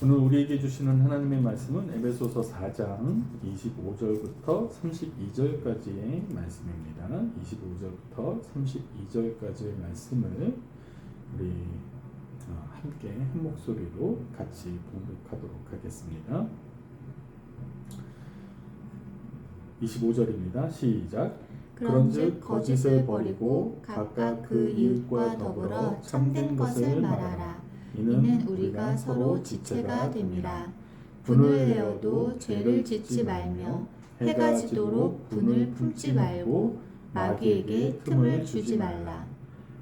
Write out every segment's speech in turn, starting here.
오늘 우리에게 주시는 하나님의 말씀은 에베소서 4장 25절부터 32절까지의 말씀입니다. 25절부터 32절까지의 말씀을 우리 함께 한 목소리로 같이 봉독하도록 하겠습니다. 25절입니다. 시작. 그런즉 거짓을 버리고 각각 그 이웃과 더불어 참된 것을 말하라. 이는 우리가 서로 지체가 됨이라. 분을 내어도 죄를 짓지 말며 해가 지도록 분을 품지 말고 마귀에게 틈을 주지 말라.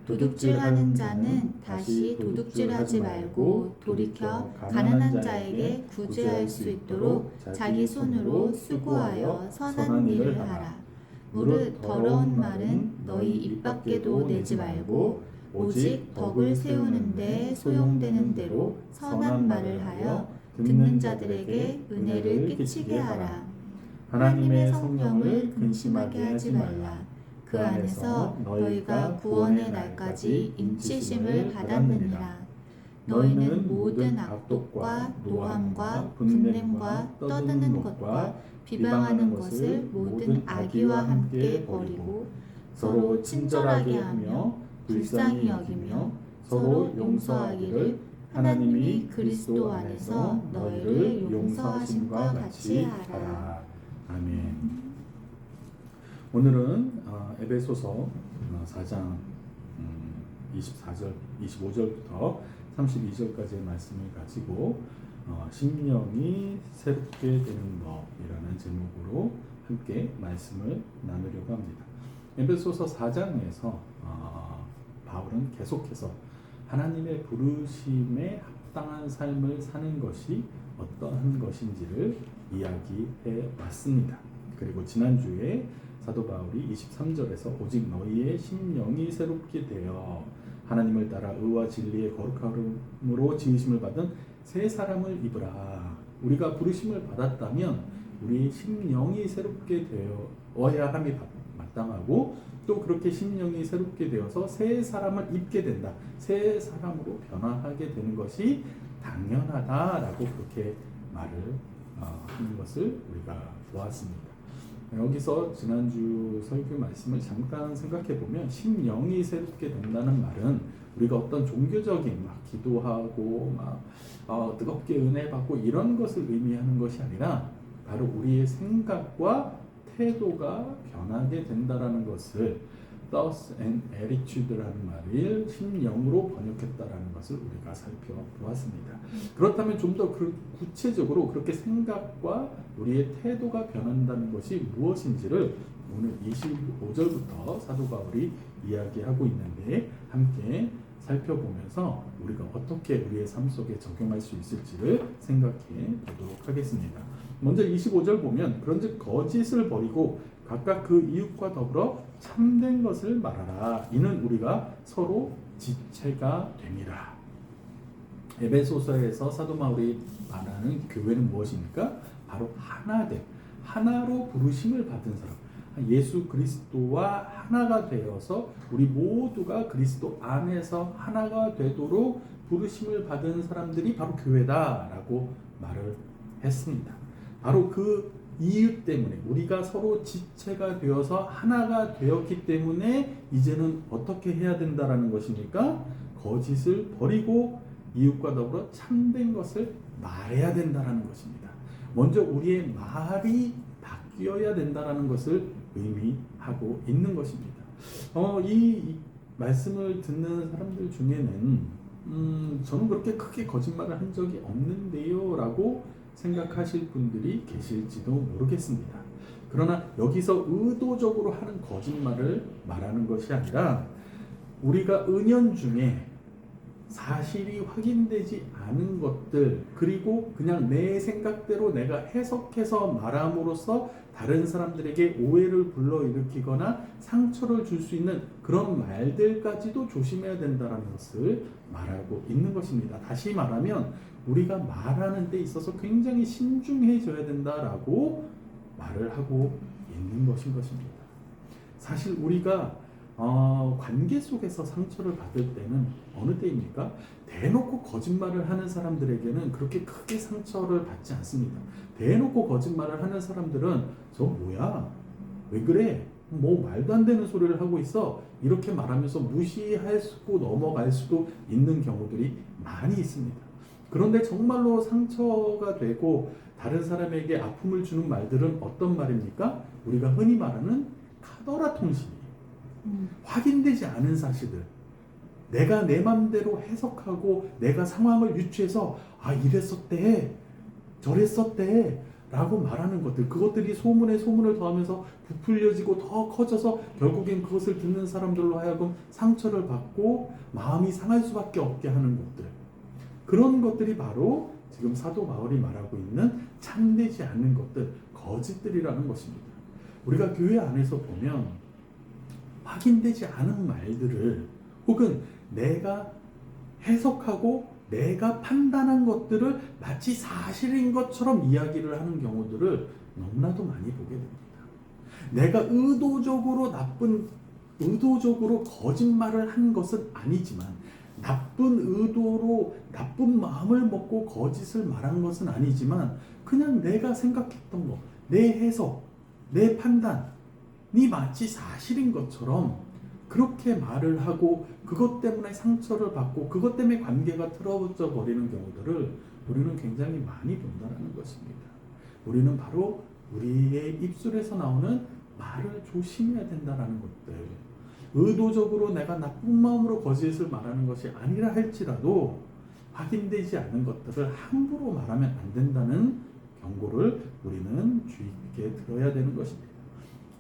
도둑질하는 자는 다시 도둑질하지 말고 돌이켜 가난한 자에게 구제할 수 있도록 자기 손으로 수고하여 선한 일을 하라. 무릇 더러운 말은 너희 입 밖에도 내지 말고 오직 덕을 세우는데 소용되는 대로 선한 말을 하여 듣는 자들에게 은혜를 끼치게 하라. 하나님의 성령을 근심하게 하지 말라. 그 안에서 너희가 구원의 날까지 인치심을 받았느니라. 너희는 모든 악독과 노함과 분냄과 떠드는 것과 비방하는 것을 모든 악의와 함께 버리고 서로 친절하게 하며 불쌍히 여기며 서로 용서하기를 하나님이 그리스도 안에서 너희를 용서하심과 같이 하라. 아멘. 오늘은 에베소서 4장 25절부터 32절까지의 말씀을 가지고 심령이 새롭게 되는 법이라는 제목으로 함께 말씀을 나누려고 합니다. 에베소서 4장에서 바울은 계속해서 하나님의 부르심에 합당한 삶을 사는 것이 어떠한 것인지를 이야기해 왔습니다. 그리고 지난주에 사도 바울이 23절에서 오직 너희의 심령이 새롭게 되어 하나님을 따라 의와 진리의 거룩함으로 지으심을 받은 새 사람을 입으라. 우리가 부르심을 받았다면 우리의 심령이 새롭게 되어야 함이 마땅하고 또 그렇게 심령이 새롭게 되어서 새 사람을 입게 된다. 새 사람으로 변화하게 되는 것이 당연하다라고 그렇게 말을 하는 것을 우리가 보았습니다. 여기서 지난주 설교 말씀을 잠깐 생각해 보면 심령이 새롭게 된다는 말은 우리가 어떤 종교적인 기도하고 뜨겁게 은혜 받고 이런 것을 의미하는 것이 아니라 바로 우리의 생각과 태도가 변하게 된다라는 것을 thoughts and attitude라는 말을 심령으로 번역했다라는 것을 우리가 살펴보았습니다. 그렇다면 좀 더 구체적으로 그렇게 생각과 우리의 태도가 변한다는 것이 무엇인지를 오늘 25절부터 사도 바울이 이야기하고 있는데 함께 살펴보면서 우리가 어떻게 우리의 삶 속에 적용할 수 있을지를 생각해 보도록 하겠습니다. 먼저 25절 보면 그런즉 거짓을 버리고 각각 그 이웃과 더불어 참된 것을 말하라. 이는 우리가 서로 지체가 됨이라. 에베소서에서 사도 바울이 말하는 교회는 무엇입니까? 바로 하나됨, 하나로 부르심을 받은 사람, 예수 그리스도와 하나가 되어서 우리 모두가 그리스도 안에서 하나가 되도록 부르심을 받은 사람들이 바로 교회다라고 말을 했습니다. 바로 그 이유 때문에 우리가 서로 지체가 되어서 하나가 되었기 때문에 이제는 어떻게 해야 된다라는 것입니까? 거짓을 버리고 이웃과 더불어 참된 것을 말해야 된다라는 것입니다. 먼저 우리의 말이 바뀌어야 된다라는 것을 의미하고 있는 것입니다. 이 말씀을 듣는 사람들 중에는 저는 그렇게 크게 거짓말을 한 적이 없는데요 라고 생각하실 분들이 계실지도 모르겠습니다. 그러나 여기서 의도적으로 하는 거짓말을 말하는 것이 아니라 우리가 은연중에 사실이 확인되지 않은 것들 그리고 그냥 내 생각대로 내가 해석해서 말함으로써 다른 사람들에게 오해를 불러일으키거나 상처를 줄 수 있는 그런 말들까지도 조심해야 된다는 것을 말하고 있는 것입니다. 다시 말하면 우리가 말하는 데 있어서 굉장히 신중해져야 된다라고 말을 하고 있는 것입니다. 사실 우리가 관계 속에서 상처를 받을 때는 어느 때입니까? 대놓고 거짓말을 하는 사람들에게는 그렇게 크게 상처를 받지 않습니다. 대놓고 거짓말을 하는 사람들은 저 뭐야? 왜 그래? 뭐 말도 안 되는 소리를 하고 있어? 이렇게 말하면서 무시할 수도 넘어갈 수도 있는 경우들이 많이 있습니다. 그런데 정말로 상처가 되고 다른 사람에게 아픔을 주는 말들은 어떤 말입니까? 우리가 흔히 말하는 카더라 통신이에요. 확인되지 않은 사실들, 내가 내 맘대로 해석하고 내가 상황을 유추해서 아 이랬었대 저랬었대 라고 말하는 것들, 그것들이 소문에 소문을 더하면서 부풀려지고 더 커져서 결국엔 그것을 듣는 사람들로 하여금 상처를 받고 마음이 상할 수밖에 없게 하는 것들, 그런 것들이 바로 지금 사도 바울이 말하고 있는 참되지 않는 것들, 거짓들이라는 것입니다. 우리가 교회 안에서 보면 확인되지 않은 말들을 혹은 내가 해석하고 내가 판단한 것들을 마치 사실인 것처럼 이야기를 하는 경우들을 너무나도 많이 보게 됩니다. 내가 의도적으로 거짓말을 한 것은 아니지만 나쁜 의도로 나쁜 마음을 먹고 거짓을 말한 것은 아니지만 그냥 내가 생각했던 거, 내 해석, 내 판단이 마치 사실인 것처럼 그렇게 말을 하고 그것 때문에 상처를 받고 그것 때문에 관계가 틀어져 버리는 경우들을 우리는 굉장히 많이 본다는 것입니다. 우리는 바로 우리의 입술에서 나오는 말을 조심해야 된다는 것들, 의도적으로 내가 나쁜 마음으로 거짓을 말하는 것이 아니라 할지라도 확인되지 않은 것들을 함부로 말하면 안 된다는 경고를 우리는 주의 깊게 들어야 되는 것입니다.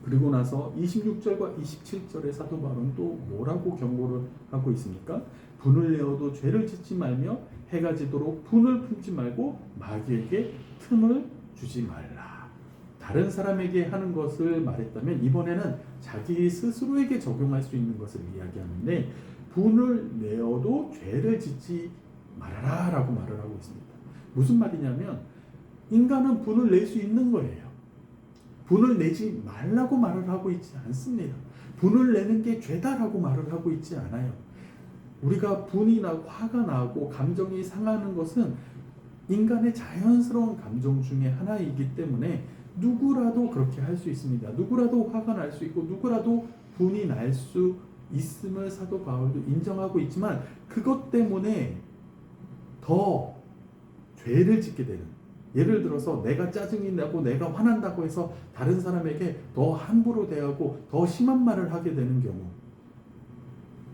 그리고 나서 26절과 27절의 사도 바울은 또 뭐라고 경고를 하고 있습니까? 분을 내어도 죄를 짓지 말며 해가 지도록 분을 품지 말고 마귀에게 틈을 주지 말라. 다른 사람에게 하는 것을 말했다면 이번에는 자기 스스로에게 적용할 수 있는 것을 이야기하는데 분을 내어도 죄를 짓지 말아라 라고 말을 하고 있습니다. 무슨 말이냐면 인간은 분을 낼 수 있는 거예요. 분을 내지 말라고 말을 하고 있지 않습니다. 분을 내는 게 죄다라고 말을 하고 있지 않아요. 우리가 분이 나고 화가 나고 감정이 상하는 것은 인간의 자연스러운 감정 중에 하나이기 때문에 누구라도 그렇게 할 수 있습니다. 누구라도 화가 날 수 있고 누구라도 분이 날 수 있음을 사도 바울도 인정하고 있지만 그것 때문에 더 죄를 짓게 되는, 예를 들어서 내가 짜증이 나고 내가 화난다고 해서 다른 사람에게 더 함부로 대하고 더 심한 말을 하게 되는 경우,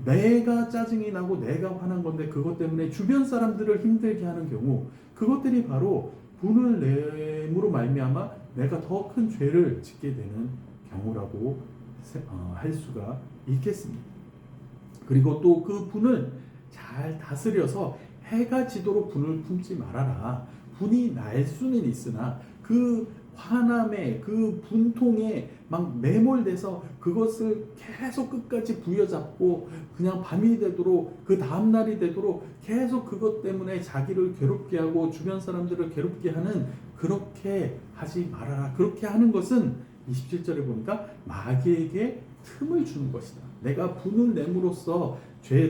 내가 짜증이 나고 내가 화난 건데 그것 때문에 주변 사람들을 힘들게 하는 경우, 그것들이 바로 분을 내므로 말미암아 내가 더 큰 죄를 짓게 되는 경우라고 할 수가 있겠습니다. 그리고 또 그 분을 잘 다스려서 해가 지도록 분을 품지 말아라. 분이 날 수는 있으나 그 화남에 그 분통에 막 매몰돼서 그것을 계속 끝까지 부여잡고 그냥 밤이 되도록 그 다음날이 되도록 계속 그것 때문에 자기를 괴롭게 하고 주변 사람들을 괴롭게 하는, 그렇게 하지 말아라. 그렇게 하는 것은 27절에 보니까 마귀에게 틈을 주는 것이다. 내가 분을 내므로써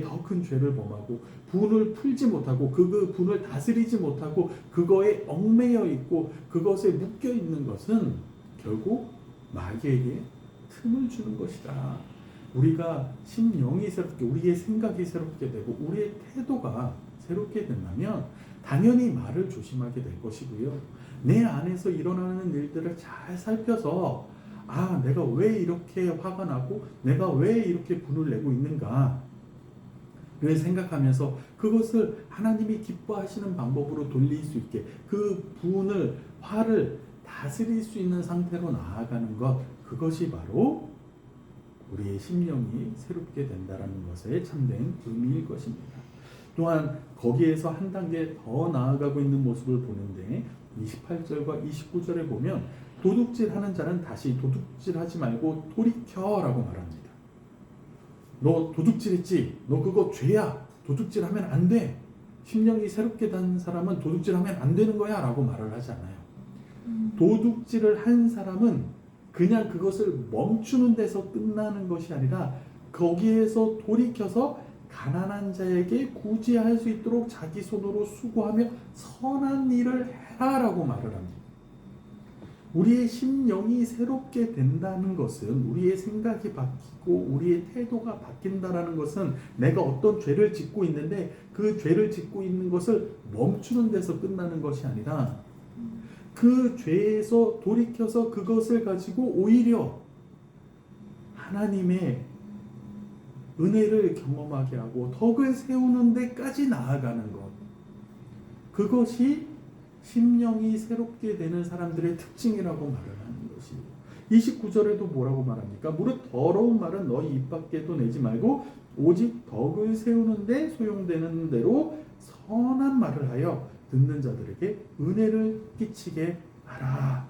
더 큰 죄를 범하고 분을 풀지 못하고 그 분을 다스리지 못하고 그거에 얽매여 있고 그것에 묶여 있는 것은 결국 마귀에게 틈을 주는 것이다. 우리가 심령이 새롭게, 우리의 생각이 새롭게 되고 우리의 태도가 새롭게 된다면 당연히 말을 조심하게 될 것이고요. 내 안에서 일어나는 일들을 잘 살펴서 아, 내가 왜 이렇게 화가 나고 내가 왜 이렇게 분을 내고 있는가 를 생각하면서 그것을 하나님이 기뻐하시는 방법으로 돌릴 수 있게 그 분을, 화를 다스릴 수 있는 상태로 나아가는 것, 그것이 바로 우리의 심령이 새롭게 된다는 것의 참된 의미일 것입니다. 또한 거기에서 한 단계 더 나아가고 있는 모습을 보는데 28절과 29절에 보면 도둑질하는 자는 다시 도둑질하지 말고 돌이켜라고 말합니다. 너 도둑질했지? 너 그거 죄야. 도둑질하면 안 돼. 심령이 새롭게 된 사람은 도둑질하면 안 되는 거야 라고 말을 하지 않아요. 도둑질을 한 사람은 그냥 그것을 멈추는 데서 끝나는 것이 아니라 거기에서 돌이켜서 가난한 자에게 구제할 수 있도록 자기 손으로 수고하며 선한 일을 해라라고 말을 합니다. 우리의 심령이 새롭게 된다는 것은, 우리의 생각이 바뀌고 우리의 태도가 바뀐다라는 것은, 내가 어떤 죄를 짓고 있는데 그 죄를 짓고 있는 것을 멈추는 데서 끝나는 것이 아니라 그 죄에서 돌이켜서 그것을 가지고 오히려 하나님의 은혜를 경험하게 하고 덕을 세우는 데까지 나아가는 것, 그것이 심령이 새롭게 되는 사람들의 특징이라고 말을 하는 것이에요. 29절에도 뭐라고 말합니까? 무릇 더러운 말은 너희 입 밖에도 내지 말고 오직 덕을 세우는 데 소용되는 대로 선한 말을 하여 듣는 자들에게 은혜를 끼치게 하라.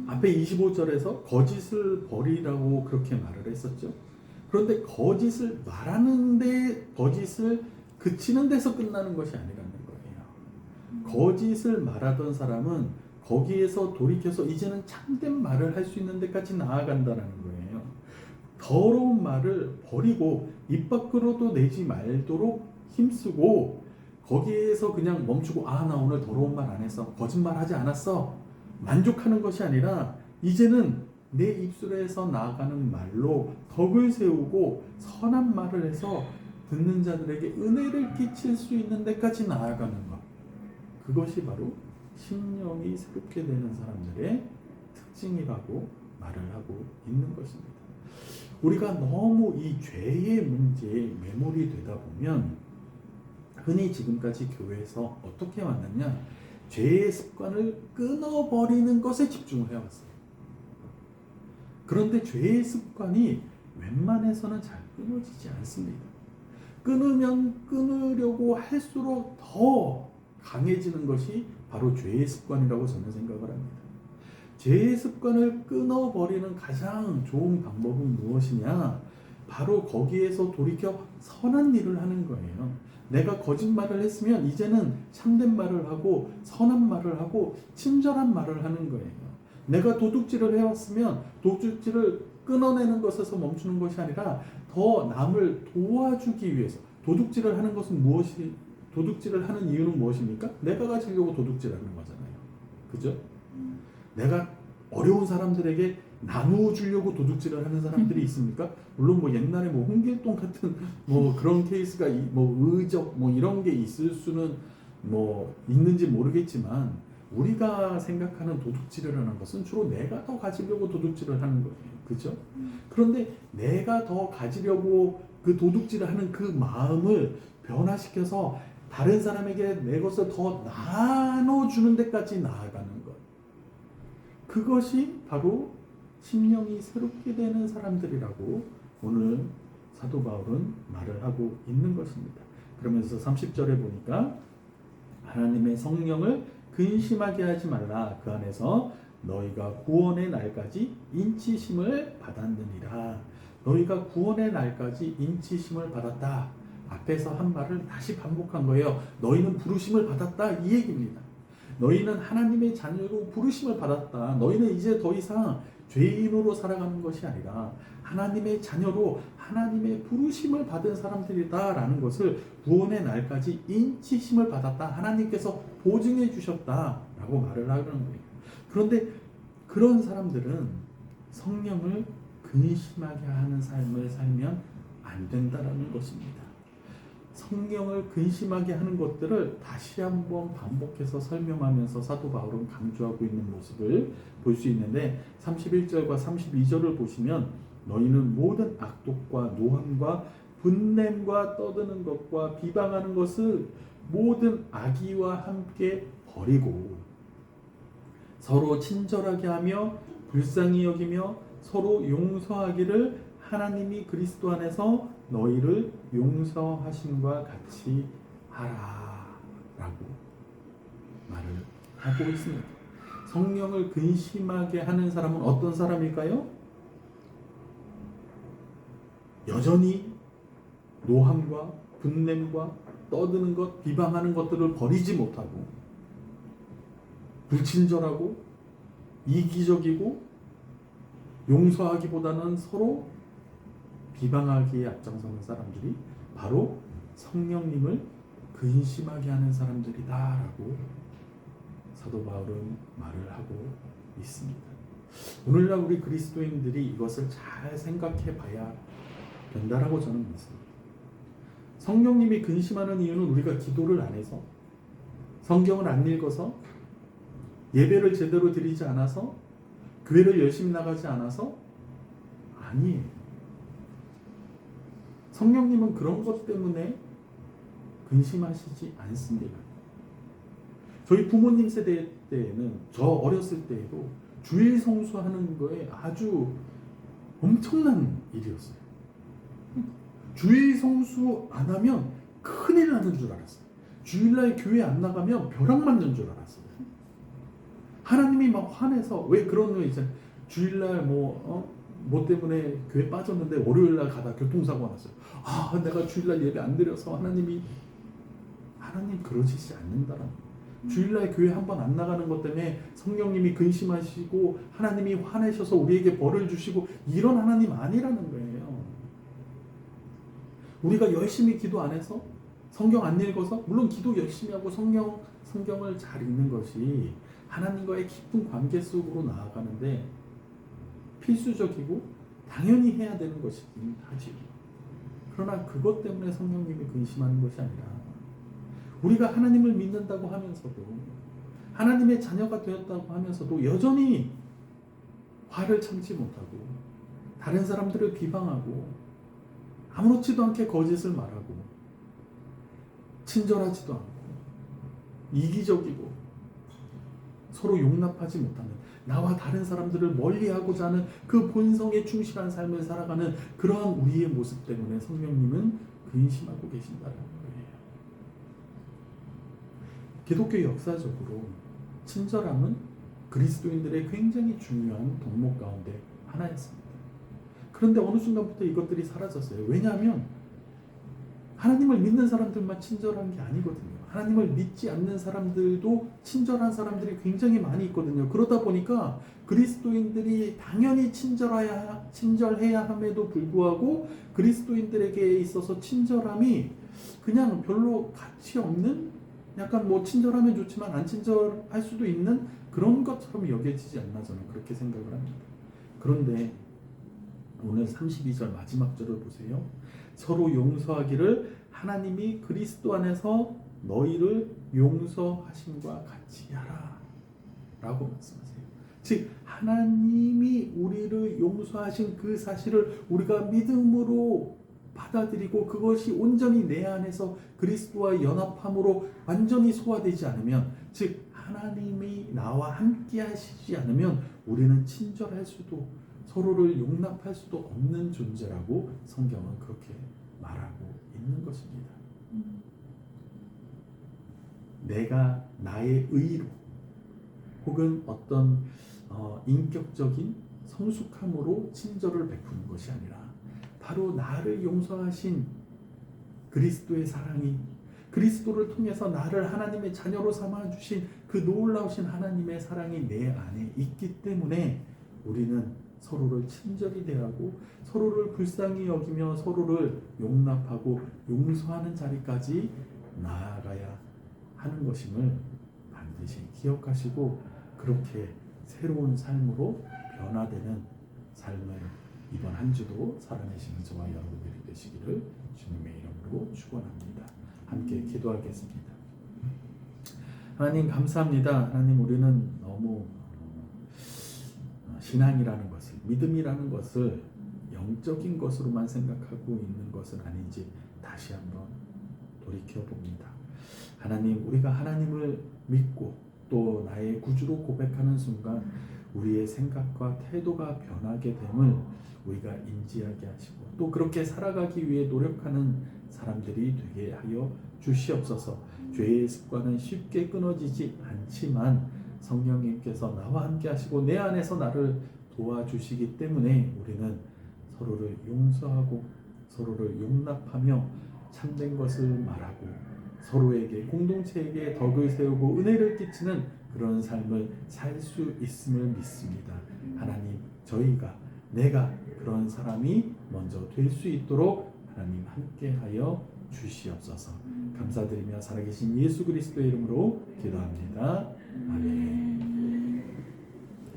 앞에 25절에서 거짓을 버리라고 그렇게 말을 했었죠. 그런데 거짓을 말하는데, 거짓을 그치는 데서 끝나는 것이 아니라는 거예요. 거짓을 말하던 사람은 거기에서 돌이켜서 이제는 참된 말을 할 수 있는 데까지 나아간다는 거예요. 더러운 말을 버리고 입 밖으로도 내지 말도록 힘쓰고, 거기에서 그냥 멈추고 나 오늘 더러운 말 안 했어, 거짓말 하지 않았어, 만족하는 것이 아니라 이제는 내 입술에서 나아가는 말로 덕을 세우고 선한 말을 해서 듣는 자들에게 은혜를 끼칠 수 있는 데까지 나아가는 것, 그것이 바로 심령이 새롭게 되는 사람들의 특징이라고 말을 하고 있는 것입니다. 우리가 너무 이 죄의 문제에 매몰이 되다 보면 흔히 지금까지 교회에서 어떻게 왔느냐, 죄의 습관을 끊어버리는 것에 집중을 해왔어요. 그런데 죄의 습관이 웬만해서는 잘 끊어지지 않습니다. 끊으면 끊으려고 할수록 더 강해지는 것이 바로 죄의 습관이라고 저는 생각을 합니다. 죄의 습관을 끊어버리는 가장 좋은 방법은 무엇이냐? 바로 거기에서 돌이켜 선한 일을 하는 거예요. 내가 거짓말을 했으면 이제는 참된 말을 하고 선한 말을 하고 친절한 말을 하는 거예요. 내가 도둑질을 해왔으면 도둑질을 끊어내는 것에서 멈추는 것이 아니라 더 남을 도와주기 위해서. 도둑질을 하는 것은 무엇이, 도둑질을 하는 이유는 무엇입니까? 내가 가지려고 도둑질하는 거잖아요. 그죠? 내가 어려운 사람들에게 나누어 주려고 도둑질을 하는 사람들이 있습니까? 물론 뭐 옛날에 뭐 홍길동 같은 뭐 그런 케이스가 뭐 의적 뭐 이런 게 있을 수는 뭐 있는지 모르겠지만, 우리가 생각하는 도둑질을 하는 것은 주로 내가 더 가지려고 도둑질을 하는 거예요. 그죠? 그런데 내가 더 가지려고 그 도둑질을 하는 그 마음을 변화시켜서 다른 사람에게 내 것을 더 나눠주는 데까지 나아가는 것, 그것이 바로 심령이 새롭게 되는 사람들이라고 오늘 사도 바울은 말을 하고 있는 것입니다. 그러면서 30절에 보니까 하나님의 성령을 근심하게 하지 말라. 그 안에서 너희가 구원의 날까지 인치심을 받았느니라. 너희가 구원의 날까지 인치심을 받았다. 앞에서 한 말을 다시 반복한 거예요. 너희는 부르심을 받았다, 이 얘기입니다. 너희는 하나님의 자녀로 부르심을 받았다. 너희는 이제 더 이상 죄인으로 살아가는 것이 아니라 하나님의 자녀로 하나님의 부르심을 받은 사람들이다라는 것을 구원의 날까지 인치심을 받았다. 하나님께서 보증해 주셨다라고 말을 하는 거예요. 그런데 그런 사람들은 성령을 근심하게 하는 삶을 살면 안 된다라는 것입니다. 성령을 근심하게 하는 것들을 다시 한번 반복해서 설명하면서 사도 바울은 강조하고 있는 모습을 볼 수 있는데, 31절과 32절을 보시면 너희는 모든 악독과 노함과 분냄과 떠드는 것과 비방하는 것을 모든 악의와 함께 버리고 서로 친절하게 하며 불쌍히 여기며 서로 용서하기를 하나님이 그리스도 안에서 너희를 용서하심과 같이 하라 라고 말을 하고 있습니다. 성령을 근심하게 하는 사람은 어떤 사람일까요? 여전히 노함과 분냄과 떠드는 것, 비방하는 것들을 버리지 못하고 불친절하고 이기적이고 용서하기보다는 서로 비방하기에 앞장서는 사람들이 바로 성령님을 근심하게 하는 사람들이다라고 사도 바울은 말을 하고 있습니다. 오늘날 우리 그리스도인들이 이것을 잘 생각해 봐야 된다라고 저는 믿습니다. 성령님이 근심하는 이유는 우리가 기도를 안 해서, 성경을 안 읽어서, 예배를 제대로 드리지 않아서, 교회를 열심히 나가지 않아서 아니에요. 성령님은 그런 것 때문에 근심하시지 않습니다. 저희 부모님 세대 때에는, 저 어렸을 때에도 주일 성수하는 거에 아주 엄청난 일이었어요. 주일 성수 안 하면 큰일 나는 줄 알았어요. 주일날 교회 안 나가면 벼락 맞는 줄 알았어요. 하나님이 막 화내서, 왜 그런 거 있잖아요. 주일날 뭐 때문에 교회 빠졌는데 월요일날 가다 교통사고가 났어요. 아, 내가 주일날 예배 안 드려서 하나님 그러시지 않는다라는 거예요. 주일날 교회 한 번 안 나가는 것 때문에 성령님이 근심하시고 하나님이 화내셔서 우리에게 벌을 주시고 이런 하나님 아니라는 거예요. 우리가 열심히 기도 안 해서, 성경 안 읽어서, 물론 기도 열심히 하고 성경을 잘 읽는 것이 하나님과의 깊은 관계 속으로 나아가는데 필수적이고 당연히 해야 되는 것이긴 하지. 그러나 그것 때문에 성령님이 근심하는 것이 아니라, 우리가 하나님을 믿는다고 하면서도, 하나님의 자녀가 되었다고 하면서도 여전히 화를 참지 못하고 다른 사람들을 비방하고 아무렇지도 않게 거짓을 말하고 친절하지도 않고 이기적이고 서로 용납하지 못하는, 나와 다른 사람들을 멀리하고자 하는 그 본성에 충실한 삶을 살아가는 그러한 우리의 모습 때문에 성령님은 근심하고 계신다는 거예요. 기독교 역사적으로 친절함은 그리스도인들의 굉장히 중요한 덕목 가운데 하나였습니다. 그런데 어느 순간부터 이것들이 사라졌어요. 왜냐하면 하나님을 믿는 사람들만 친절한 게 아니거든요. 하나님을 믿지 않는 사람들도 친절한 사람들이 굉장히 많이 있거든요. 그러다 보니까 그리스도인들이 당연히 친절해야 함에도 불구하고 그리스도인들에게 있어서 친절함이 그냥 별로 가치 없는, 약간 뭐 친절하면 좋지만 안 친절할 수도 있는 그런 것처럼 여겨지지 않나, 저는 그렇게 생각을 합니다. 그런데 오늘 32절 마지막 절을 보세요. 서로 용서하기를 하나님이 그리스도 안에서 너희를 용서하심과 같이 하라 라고 말씀하세요. 즉 하나님이 우리를 용서하신 그 사실을 우리가 믿음으로 받아들이고 그것이 온전히 내 안에서 그리스도와 연합함으로 완전히 소화되지 않으면, 즉 하나님이 나와 함께 하시지 않으면 우리는 친절할 수도, 서로를 용납할 수도 없는 존재라고 성경은 그렇게 말하고 있는 것입니다. 내가 나의 의로 혹은 어떤 인격적인 성숙함으로 친절을 베푸는 것이 아니라 바로 나를 용서하신 그리스도의 사랑이, 그리스도를 통해서 나를 하나님의 자녀로 삼아주신 그 놀라우신 하나님의 사랑이 내 안에 있기 때문에 우리는 서로를 친절히 대하고 서로를 불쌍히 여기며 서로를 용납하고 용서하는 자리까지 나아가야 하는 것임을 반드시 기억하시고, 그렇게 새로운 삶으로 변화되는 삶을 이번 한 주도 살아내시는 저와 여러분들이 되시기를 주님의 이름으로 축원합니다. 함께 기도하겠습니다. 하나님 감사합니다. 하나님, 우리는 너무 신앙이라는 것을, 믿음이라는 것을 영적인 것으로만 생각하고 있는 것은 아닌지 다시 한번 돌이켜봅니다. 하나님, 우리가 하나님을 믿고 또 나의 구주로 고백하는 순간 우리의 생각과 태도가 변하게 됨을 우리가 인지하게 하시고, 또 그렇게 살아가기 위해 노력하는 사람들이 되게 하여 주시옵소서. 죄의 습관은 쉽게 끊어지지 않지만 성령님께서 나와 함께 하시고 내 안에서 나를 도와주시기 때문에 우리는 서로를 용서하고 서로를 용납하며 참된 것을 말하고 서로에게, 공동체에게 덕을 세우고 은혜를 끼치는 그런 삶을 살 수 있음을 믿습니다. 하나님, 내가 그런 사람이 먼저 될 수 있도록 하나님 함께하여 주시옵소서. 감사드리며 살아계신 예수 그리스도의 이름으로 기도합니다. 아멘.